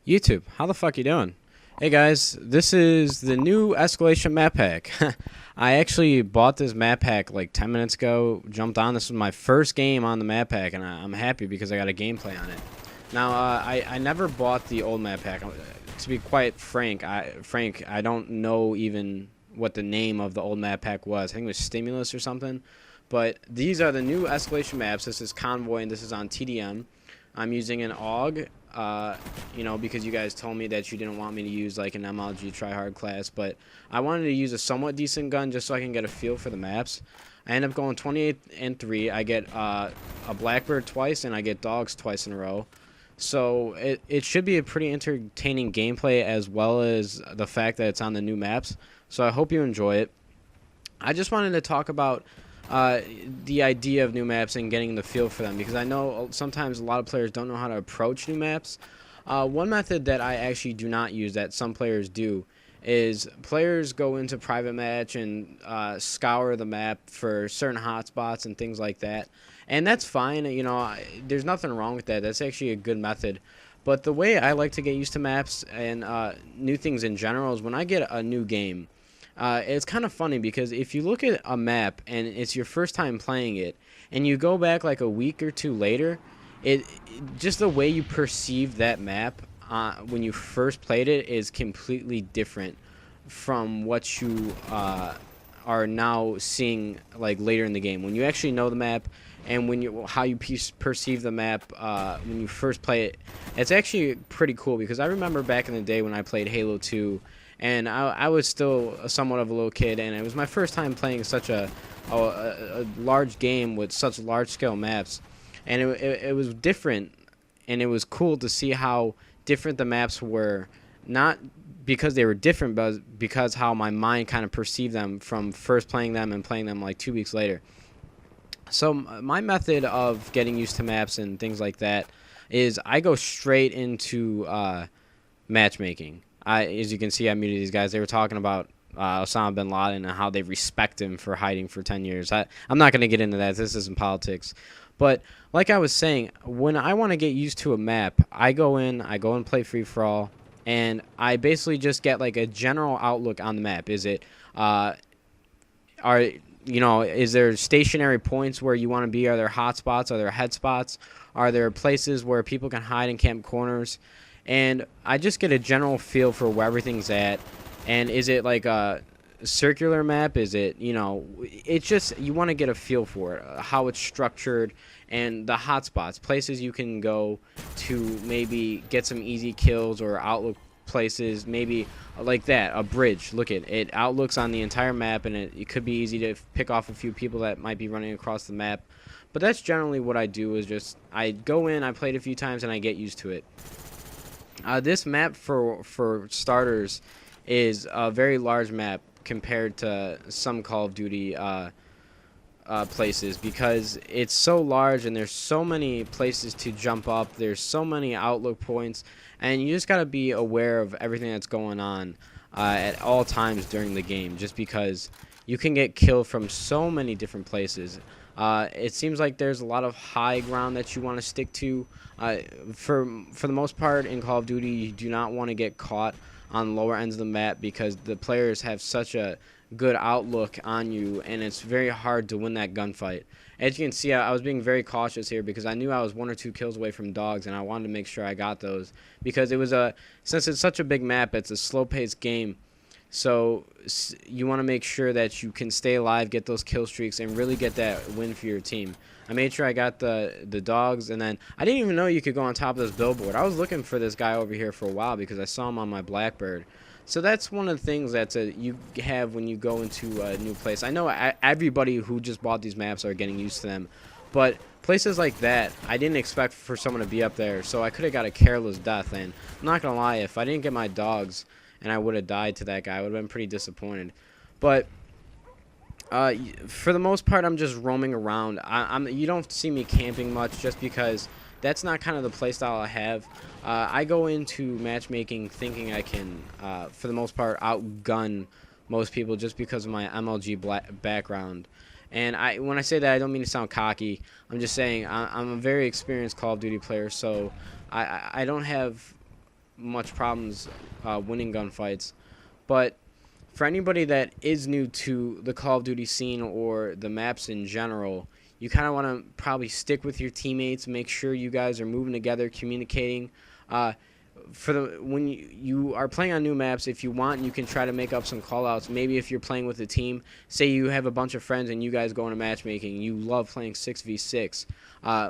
YouTube, how the fuck you doing? Hey guys, this is the new Escalation map pack. I actually bought this map pack like 10 minutes ago, jumped on. This was my first game on the map pack, and I'm happy because I got a gameplay on it. Now, I never bought the old map pack. To be quite frank, I don't know even what the name of the old map pack was. I think it was Stimulus or something. But these are the new Escalation maps. This is Convoy, and this is on TDM. I'm using an AUG, because you guys told me that you didn't want me to use like an MLG tryhard class, but I wanted to use a somewhat decent gun just so I can get a feel for the maps. I end up going 28 and 3. I get a Blackbird twice, and I get dogs twice in a row. So it should be a pretty entertaining gameplay, as well as the fact that it's on the new maps. So I hope you enjoy it. I just wanted to talk about the idea of new maps and getting the feel for them, because I know sometimes a lot of players don't know how to approach new maps. One method that I actually do not use that some players do is players go into private match and scour the map for certain hotspots and things like that. And that's fine, there's nothing wrong with that. That's actually a good method. But the way I like to get used to maps and new things in general is when I get a new game. It's kind of funny because if you look at a map and it's your first time playing it, and you go back like a week or two later, it just the way you perceive that map when you first played it is completely different from what you are now seeing like later in the game. When you actually know the map and how you perceive the map when you first play it, it's actually pretty cool, because I remember back in the day when I played Halo 2. And I was still somewhat of a little kid, and it was my first time playing such a large game with such large-scale maps. And it was different, and it was cool to see how different the maps were, not because they were different, but because how my mind kind of perceived them from first playing them and playing them like 2 weeks later. So my method of getting used to maps and things like that is I go straight into matchmaking. As you can see, I muted these guys. They were talking about Osama bin Laden and how they respect him for hiding for 10 years. I'm not going to get into that. This isn't politics. But like I was saying, when I want to get used to a map, I go in and play free-for-all, and I basically just get like a general outlook on the map. Is there stationary points where you want to be? Are there hot spots? Are there head spots? Are there places where people can hide and camp corners? And I just get a general feel for where everything's at. And is it like a circular map? Is it, it's just, you want to get a feel for it, how it's structured, and the hotspots, places you can go to maybe get some easy kills or outlook places, maybe like that, a bridge. Look at it, outlooks on the entire map, and it could be easy to pick off a few people that might be running across the map. But that's generally what I do, is just, I go in, I play it a few times, and I get used to it. This map, for starters, is a very large map compared to some Call of Duty places, because it's so large and there's so many places to jump up. There's so many outlook points, and you just got to be aware of everything that's going on at all times during the game, just because you can get killed from so many different places. It seems like there's a lot of high ground that you want to stick to. For the most part in Call of Duty, you do not want to get caught on lower ends of the map, because the players have such a good outlook on you, and it's very hard to win that gunfight. As you can see, I was being very cautious here, because I knew I was 1 or 2 kills away from dogs, and I wanted to make sure I got those, because since it's such a big map, it's a slow-paced game. So you want to make sure that you can stay alive, get those kill streaks, and really get that win for your team. I made sure I got the dogs, and then I didn't even know you could go on top of this billboard. I was looking for this guy over here for a while because I saw him on my Blackbird. So that's one of the things that you have when you go into a new place. I know everybody who just bought these maps are getting used to them, but places like that, I didn't expect for someone to be up there, so I could have got a careless death. And I'm not going to lie, if I didn't get my dogs and I would have died to that guy, I would have been pretty disappointed. But for the most part, I'm just roaming around. You don't see me camping much, just because that's not kind of the playstyle I have. I go into matchmaking thinking I can, for the most part, outgun most people, just because of my MLG background. And when I say that, I don't mean to sound cocky. I'm just saying I'm a very experienced Call of Duty player, so I don't have much problems winning gunfights. But for anybody that is new to the Call of Duty scene or the maps in general, you kind of want to probably stick with your teammates, make sure you guys are moving together, communicating. When you are playing on new maps, if you want, you can try to make up some callouts. Maybe if you're playing with a team, say you have a bunch of friends and you guys go into matchmaking, you love playing 6v6.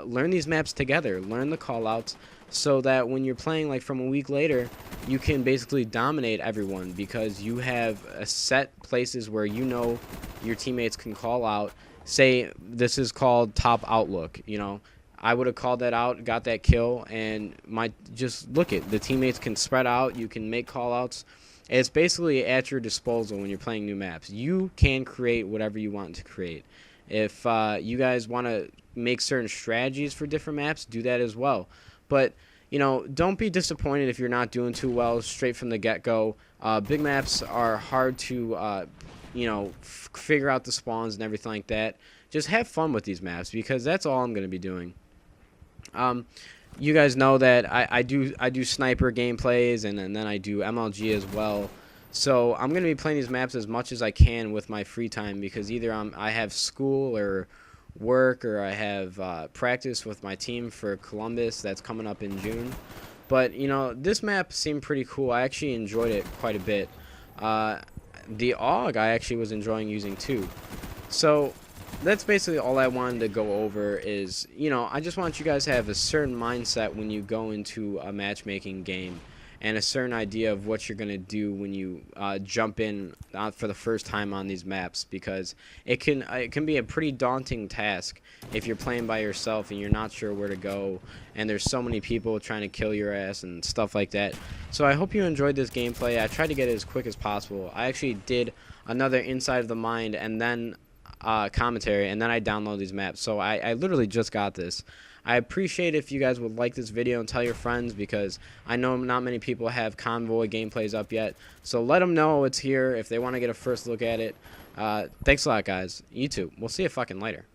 Learn these maps together, learn the callouts, so that when you're playing like from a week later, you can basically dominate everyone because you have a set places where you know your teammates can call out. Say this is called top outlook, you know. I would have called that out, got that kill, and just look at the teammates can spread out. You can make callouts. It's basically at your disposal when you're playing new maps. You can create whatever you want to create. If you guys want to make certain strategies for different maps, do that as well. But you know, don't be disappointed if you're not doing too well straight from the get-go. Big maps are hard to you know, figure out the spawns and everything like that. Just have fun with these maps because that's all I'm going to be doing. You guys know that I do sniper gameplays and then I do MLG as well. So I'm going to be playing these maps as much as I can with my free time because either I have school or work or I have practice with my team for Columbus that's coming up in June. But, you know, this map seemed pretty cool. I actually enjoyed it quite a bit. The AUG I actually was enjoying using too. So that's basically all I wanted to go over is, you know, I just want you guys to have a certain mindset when you go into a matchmaking game and a certain idea of what you're going to do when you jump in for the first time on these maps because it can be a pretty daunting task if you're playing by yourself and you're not sure where to go and there's so many people trying to kill your ass and stuff like that. So I hope you enjoyed this gameplay. I tried to get it as quick as possible. I actually did another Inside of the Mind and then commentary and then I download these maps. So I literally just got this. I appreciate if you guys would like this video and tell your friends because I know not many people have Convoy gameplays up yet. So let them know it's here if they want to get a first look at it. Thanks a lot, guys. YouTube. We'll see you fucking later.